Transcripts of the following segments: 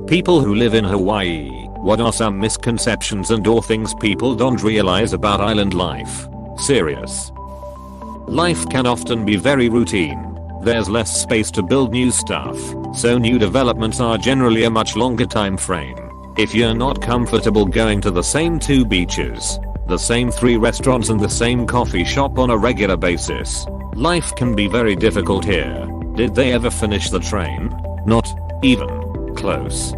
People who live in Hawaii, what are some misconceptions and or things people don't realize about island life? Serious. Life can often be very routine. There's less space to build new stuff, so new developments are generally a much longer time frame. If you're not comfortable going to the same 2 beaches, the same 3 restaurants and the same coffee shop on a regular basis, life can be very difficult here. Did they ever finish the train? Not even close.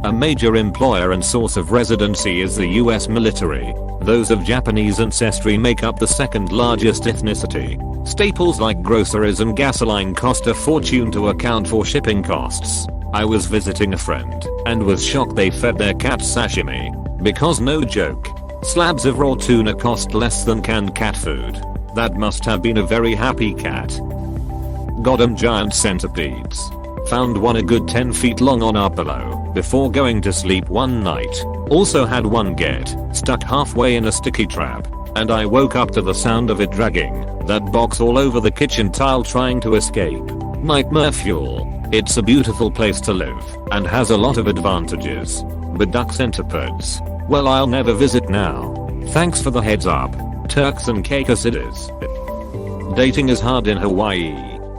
A major employer and source of residency is the US military. Those of Japanese ancestry make up the 2nd largest ethnicity. Staples like groceries and gasoline cost a fortune to account for shipping costs. I was visiting a friend and was shocked they fed their cat sashimi. Because no joke, slabs of raw tuna cost less than canned cat food. That must have been a very happy cat. Goddamn giant centipedes. Found one a good 10 feet long on our pillow before going to sleep one night. Also had one get stuck halfway in a sticky trap, and I woke up to the sound of it dragging that box all over the kitchen tile trying to escape. Nightmare fuel. It's a beautiful place to live and has a lot of advantages. But duck centipedes, well, I'll never visit now. Thanks for the heads up. Turks and Caicos it is. Dating is hard in Hawaii.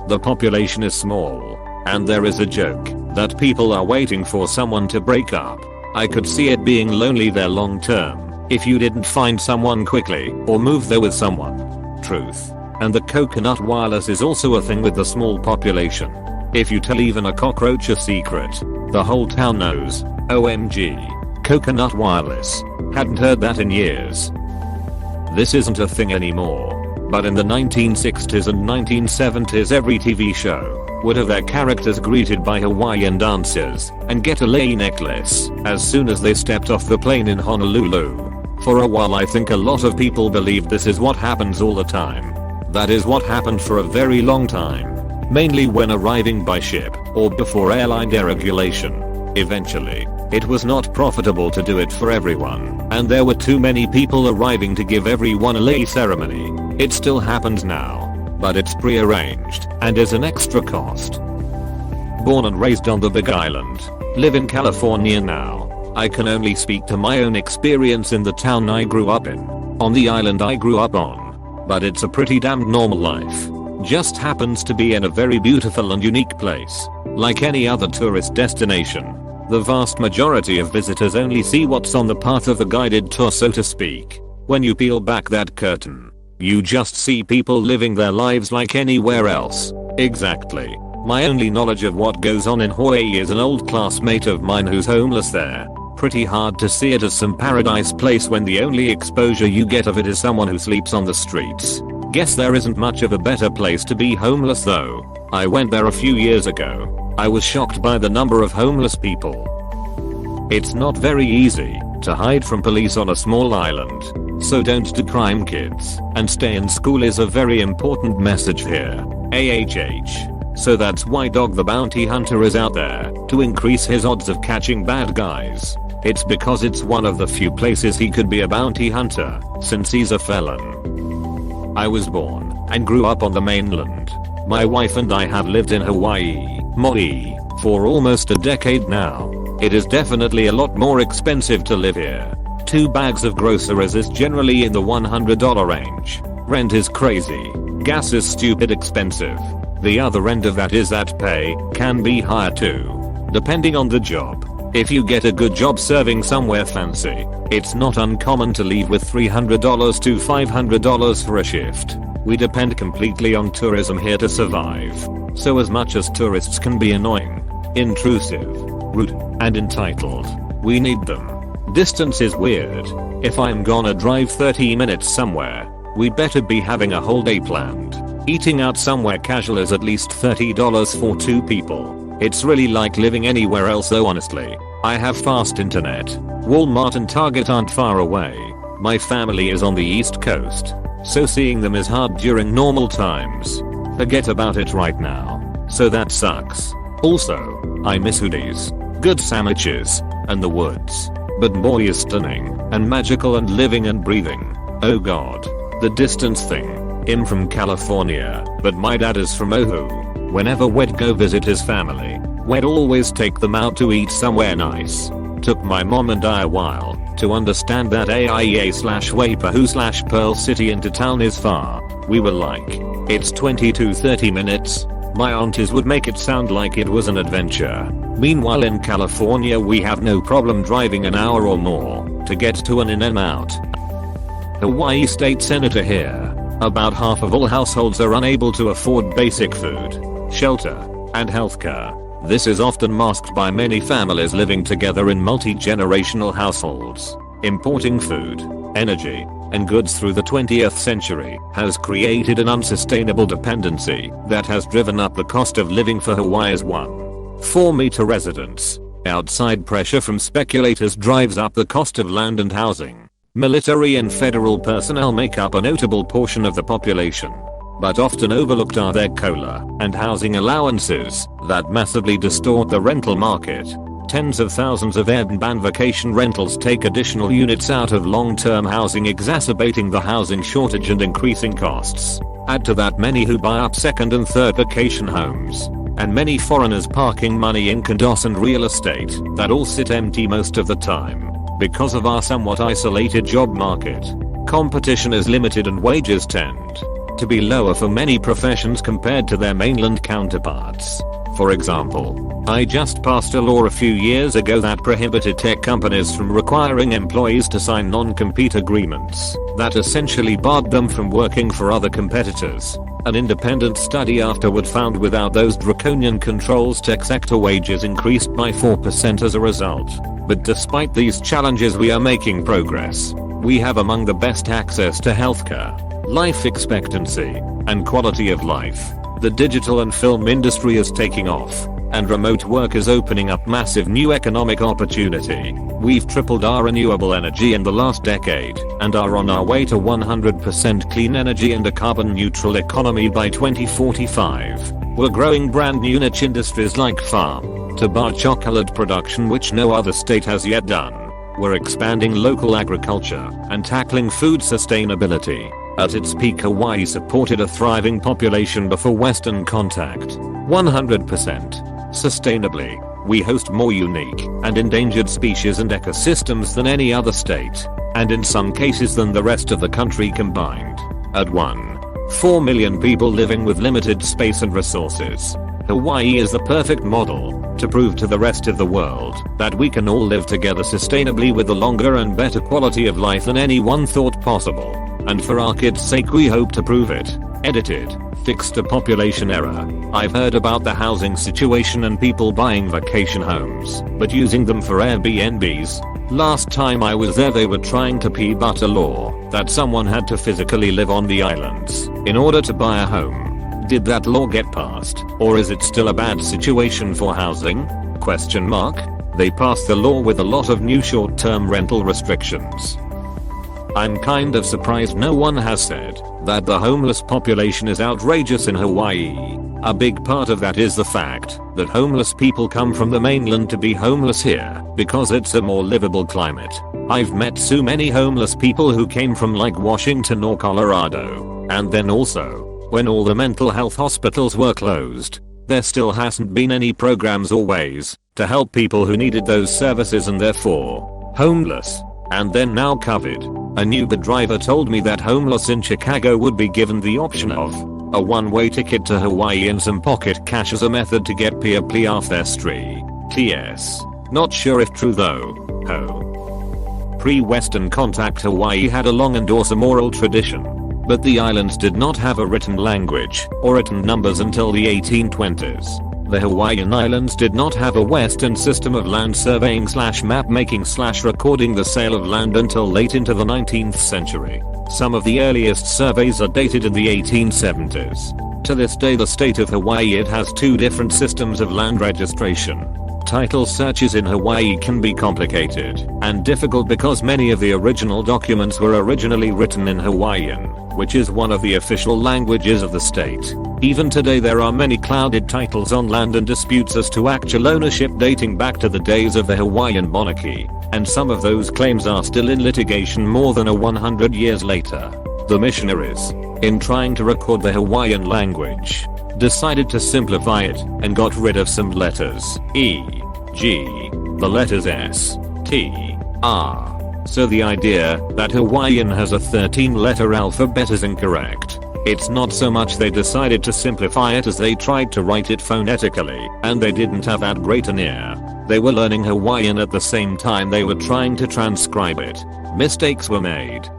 The population is small, and there is a joke that people are waiting for someone to break up. I could see it being lonely there long term if you didn't find someone quickly or move there with someone. Truth. And the coconut wireless is also a thing with the small population. If you tell even a cockroach a secret, the whole town knows. OMG. Coconut wireless. Hadn't heard that in years. This isn't a thing anymore. But in the 1960s and 1970s every TV show would have their characters greeted by Hawaiian dancers and get a lei necklace as soon as they stepped off the plane in Honolulu. For a while I think a lot of people believed this is what happens all the time. That is what happened for a very long time. Mainly when arriving by ship or before airline deregulation. Eventually, it was not profitable to do it for everyone, and there were too many people arriving to give everyone a lei ceremony. It still happens now, but it's pre-arranged and is an extra cost. Born and raised on the Big Island, live in California now. I can only speak to my own experience in the town I grew up in. On the island I grew up on. But it's a pretty damn normal life. Just happens to be in a very beautiful and unique place. Like any other tourist destination, the vast majority of visitors only see what's on the path of the guided tour, so to speak. When you peel back that curtain, you just see people living their lives like anywhere else. Exactly. My only knowledge of what goes on in Hawaii is an old classmate of mine who's homeless there. Pretty hard to see it as some paradise place when the only exposure you get of it is someone who sleeps on the streets. Guess there isn't much of a better place to be homeless though. I went there a few years ago. I was shocked by the number of homeless people. It's not very easy to hide from police on a small island. So don't do crime, kids, and stay in school is a very important message here. AHH. So that's why Dog the Bounty Hunter is out there, to increase his odds of catching bad guys. It's because it's one of the few places he could be a bounty hunter, since he's a felon. I was born and grew up on the mainland. My wife and I have lived in Hawaii, Maui, for almost a decade now. It is definitely a lot more expensive to live here. 2 bags of groceries is generally in the $100 range. Rent is crazy. Gas is stupid expensive. The other end of that is that pay can be higher too, depending on the job. If you get a good job serving somewhere fancy, it's not uncommon to leave with $300 to $500 for a shift. We depend completely on tourism here to survive. So as much as tourists can be annoying, intrusive, rude, and entitled, we need them. Distance is weird. If I'm gonna drive 30 minutes somewhere, we better be having a whole day planned. Eating out somewhere casual is at least $30 for 2 people. It's really like living anywhere else though, honestly. I have fast internet. Walmart and Target aren't far away. My family is on the East Coast, so seeing them is hard during normal times. Forget about it right now. So that sucks. Also, I miss hoodies, good sandwiches, and the woods. But Maui is stunning and magical and living and breathing. Oh god. The distance thing. I'm from California, but my dad is from Oahu. Whenever we'd go visit his family, We'd always take them out to eat somewhere nice. Took my mom and I a while to understand that AIEA/Waipahu/Pearl City into town is far. We were like, it's 20 to 30 minutes. My aunties would make it sound like it was an adventure. Meanwhile in California we have no problem driving an hour or more to get to an In-N-Out. Hawaii state senator here. About half of all households are unable to afford basic food, shelter, and healthcare. This is often masked by many families living together in multi-generational households. Importing food, energy, and goods through the 20th century has created an unsustainable dependency that has driven up the cost of living for Hawaii's 1.4 meter residents. Outside pressure from speculators drives up the cost of land and housing. Military and federal personnel make up a notable portion of the population, but often overlooked are their COLA and housing allowances that massively distort the rental market. Tens of thousands of Airbnb vacation rentals take additional units out of long-term housing, exacerbating the housing shortage and increasing costs. Add to that many who buy up second and third vacation homes, and many foreigners parking money in condos and real estate that all sit empty most of the time. Because of our somewhat isolated job market, competition is limited and wages tend to be lower for many professions compared to their mainland counterparts. For example, I just passed a law a few years ago that prohibited tech companies from requiring employees to sign non-compete agreements that essentially barred them from working for other competitors. An independent study afterward found without those draconian controls tech sector wages increased by 4% as a result. But despite these challenges we are making progress. We have among the best access to healthcare, life expectancy, and quality of life. The digital and film industry is taking off, and remote work is opening up massive new economic opportunity. We've tripled our renewable energy in the last decade and are on our way to 100% clean energy and a carbon neutral economy by 2045. We're growing brand new niche industries like farm to bar chocolate production, which no other state has yet done. We're expanding local agriculture and tackling food sustainability. At its peak, Hawaii supported a thriving population before Western contact. 100%. Sustainably, we host more unique and endangered species and ecosystems than any other state, and in some cases than the rest of the country combined. At 1.4 million people living with limited space and resources, Hawaii is the perfect model to prove to the rest of the world that we can all live together sustainably with a longer and better quality of life than anyone thought possible. And for our kids' sake we hope to prove it. Edited. Fixed a population error. I've heard about the housing situation and people buying vacation homes, but using them for Airbnbs. Last time I was there they were trying to pee-butt a law that someone had to physically live on the islands in order to buy a home. Did that law get passed, or is it still a bad situation for housing? They passed the law with a lot of new short-term rental restrictions. I'm kind of surprised no one has said that the homeless population is outrageous in Hawaii. A big part of that is the fact that homeless people come from the mainland to be homeless here because it's a more livable climate. I've met so many homeless people who came from like Washington or Colorado, and then also, when all the mental health hospitals were closed, there still hasn't been any programs or ways to help people who needed those services and therefore homeless. And then now COVID. An Uber driver told me that homeless in Chicago would be given the option of a one-way ticket to Hawaii and some pocket cash as a method to get peer off their street. TS. Not sure if true though. Pre-Western contact Hawaii had a long and awesome oral tradition. But the islands did not have a written language or written numbers until the 1820s. The Hawaiian Islands did not have a Western system of land surveying / map making / recording the sale of land until late into the 19th century. Some of the earliest surveys are dated in the 1870s. To this day the state of Hawaii has two different systems of land registration. Title searches in Hawaii can be complicated and difficult because many of the original documents were originally written in Hawaiian, which is one of the official languages of the state. Even today there are many clouded titles on land and disputes as to actual ownership dating back to the days of the Hawaiian monarchy, and some of those claims are still in litigation more than 100 years later. The missionaries, in trying to record the Hawaiian language, decided to simplify it and got rid of some letters, e.g. the letters S, T, R. So the idea that Hawaiian has a 13-letter alphabet is incorrect. It's not so much they decided to simplify it as they tried to write it phonetically, and they didn't have that great an ear. They were learning Hawaiian at the same time they were trying to transcribe it. Mistakes were made.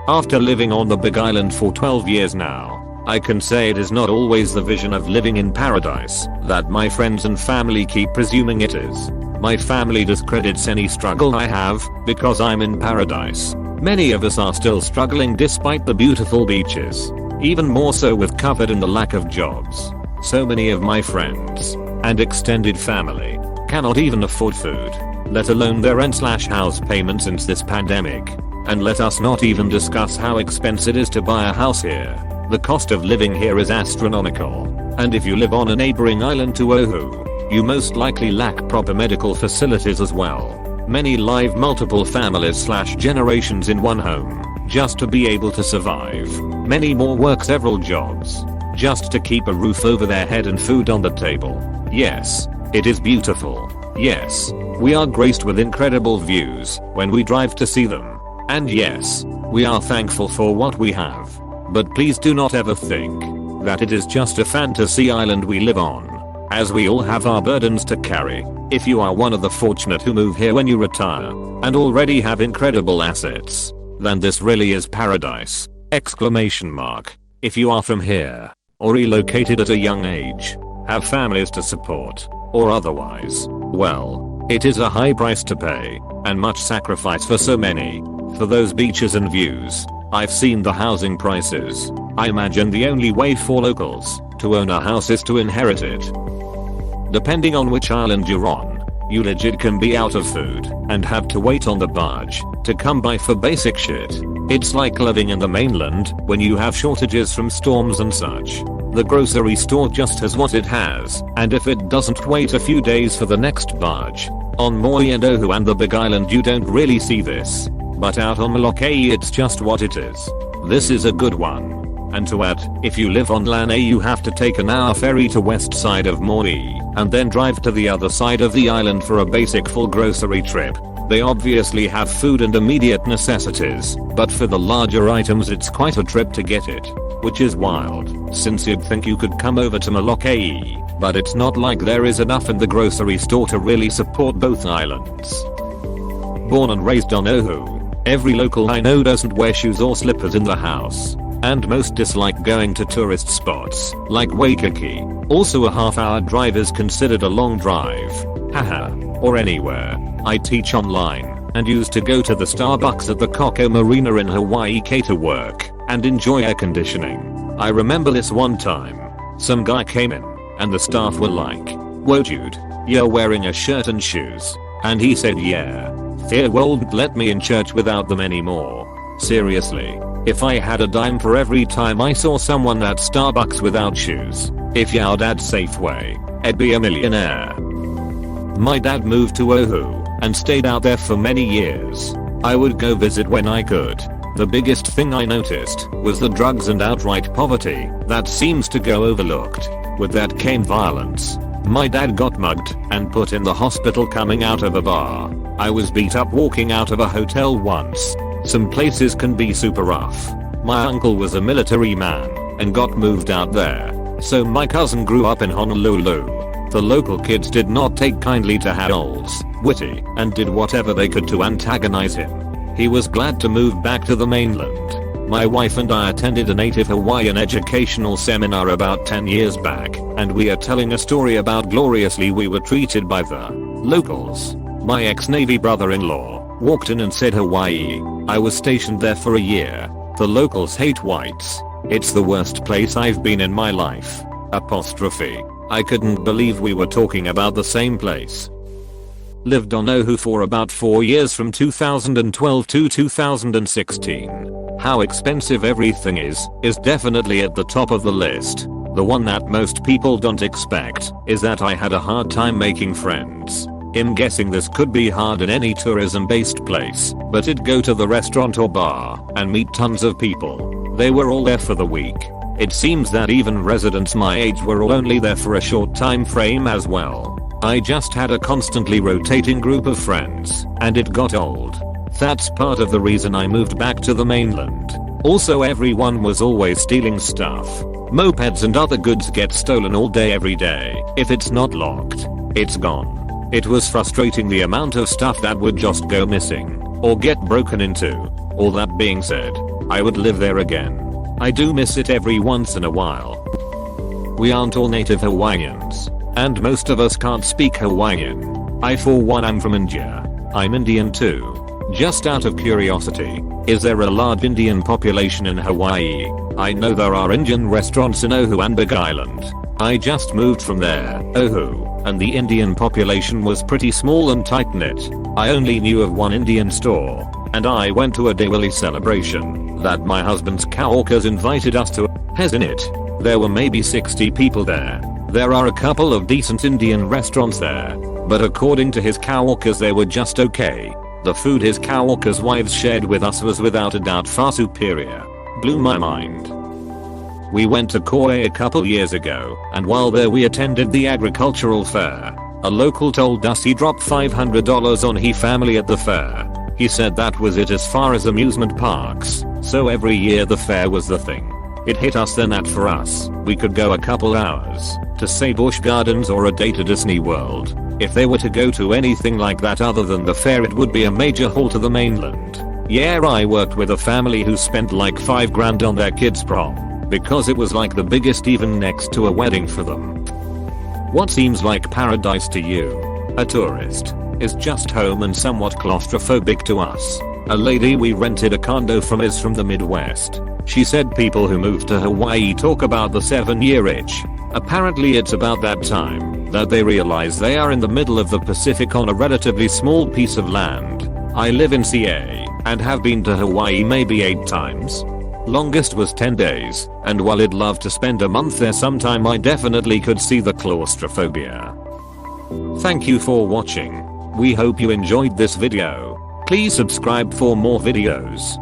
After living on the Big Island for 12 years now, I can say it is not always the vision of living in paradise that my friends and family keep presuming it is. My family discredits any struggle I have because I'm in paradise. Many of us are still struggling despite the beautiful beaches. Even more so with COVID and the lack of jobs. So many of my friends and extended family cannot even afford food, let alone their rent/house payment since this pandemic. And let us not even discuss how expensive it is to buy a house here. The cost of living here is astronomical. And if you live on a neighboring island to Oahu, you most likely lack proper medical facilities as well. Many live multiple families/generations in one home just to be able to survive. Many more work several jobs just to keep a roof over their head and food on the table. Yes, it is beautiful. Yes, we are graced with incredible views when we drive to see them. And yes, we are thankful for what we have. But please do not ever think that it is just a fantasy island we live on, as we all have our burdens to carry. If you are one of the fortunate who move here when you retire and already have incredible assets, then this really is paradise! Exclamation mark. If you are from here or relocated at a young age, have families to support, or otherwise, well, it is a high price to pay and much sacrifice for so many. For those beaches and views, I've seen the housing prices. I imagine the only way for locals to own a house is to inherit it. Depending on which island you're on, you legit can be out of food and have to wait on the barge to come by for basic shit. It's like living in the mainland when you have shortages from storms and such. The grocery store just has what it has, and if it doesn't wait a few days for the next barge. On Maui and Oahu and the Big Island you don't really see this, but out on Molokai it's just what it is. This is a good one. And to add, if you live on Lanai you have to take an hour ferry to west side of Maui, and then drive to the other side of the island for a basic full grocery trip. They obviously have food and immediate necessities, but for the larger items it's quite a trip to get it. Which is wild, since you'd think you could come over to Molokai, but it's not like there is enough in the grocery store to really support both islands. Born and raised on Oahu, every local I know doesn't wear shoes or slippers in the house. And most dislike going to tourist spots, like Waikiki. Also a half-hour drive is considered a long drive. Haha. Or anywhere. I teach online, and used to go to the Starbucks at the Koko Marina in Hawaii to work, and enjoy air conditioning. I remember this one time. Some guy came in, and the staff were like, "Whoa dude, you're wearing a shirt and shoes." And he said yeah. Fear won't let me in church without them anymore. Seriously. If I had a dime for every time I saw someone at Starbucks without shoes, if y'all'd at Safeway, I'd be a millionaire. My dad moved to Oahu and stayed out there for many years. I would go visit when I could. The biggest thing I noticed was the drugs and outright poverty that seems to go overlooked. With that came violence. My dad got mugged and put in the hospital coming out of a bar. I was beat up walking out of a hotel once. Some places can be super rough. My uncle was a military man and got moved out there. So my cousin grew up in Honolulu. The local kids did not take kindly to Harold's, witty, and did whatever they could to antagonize him. He was glad to move back to the mainland. My wife and I attended a native Hawaiian educational seminar about 10 years back, and we are telling a story about gloriously we were treated by the locals. My ex-Navy brother-in-law walked in and said Hawaii. I was stationed there for a year. The locals hate whites. It's the worst place I've been in my life. Apostrophe. I couldn't believe we were talking about the same place. Lived on Oahu for about 4 years from 2012 to 2016. How expensive everything is definitely at the top of the list. The one that most people don't expect is that I had a hard time making friends. I'm guessing this could be hard in any tourism based place, but I'd go to the restaurant or bar and meet tons of people. They were all there for the week. It seems that even residents my age were all only there for a short time frame as well. I just had a constantly rotating group of friends, and it got old. That's part of the reason I moved back to the mainland. Also, everyone was always stealing stuff. Mopeds and other goods get stolen all day every day. If it's not locked, it's gone. It was frustrating the amount of stuff that would just go missing, or get broken into. All that being said, I would live there again. I do miss it every once in a while. We aren't all native Hawaiians, and most of us can't speak Hawaiian. I for one am from India. I'm Indian too. Just out of curiosity, is there a large Indian population in Hawaii? I know there are Indian restaurants in Oahu and Big Island. I just moved from there, Oahu, and the Indian population was pretty small and tight-knit. I only knew of one Indian store, and I went to a Diwali celebration that my husband's coworkers invited us to. In it, there were maybe 60 people there. There are a couple of decent Indian restaurants there, but according to his coworkers they were just okay. The food his coworkers' wives shared with us was without a doubt far superior. Blew my mind. We went to Kauai a couple years ago, and while there we attended the agricultural fair. A local told us he dropped $500 on his family at the fair. He said that was it as far as amusement parks, so every year the fair was the thing. It hit us then that for us, we could go a couple hours to say Busch Gardens or a day to Disney World. If they were to go to anything like that other than the fair, it would be a major haul to the mainland. Yeah, I worked with a family who spent like $5,000 on their kids' prom, because it was like the biggest even next to a wedding for them. What seems like paradise to you, a tourist, is just home and somewhat claustrophobic to us. A lady we rented a condo from is from the Midwest. She said people who move to Hawaii talk about the 7-year itch. Apparently it's about that time that they realize they are in the middle of the Pacific on a relatively small piece of land. I live in CA and have been to Hawaii maybe 8 times. Longest was 10 days, and while I'd love to spend a month there sometime, I definitely could see the claustrophobia. Thank you for watching. We hope you enjoyed this video. Please subscribe for more videos.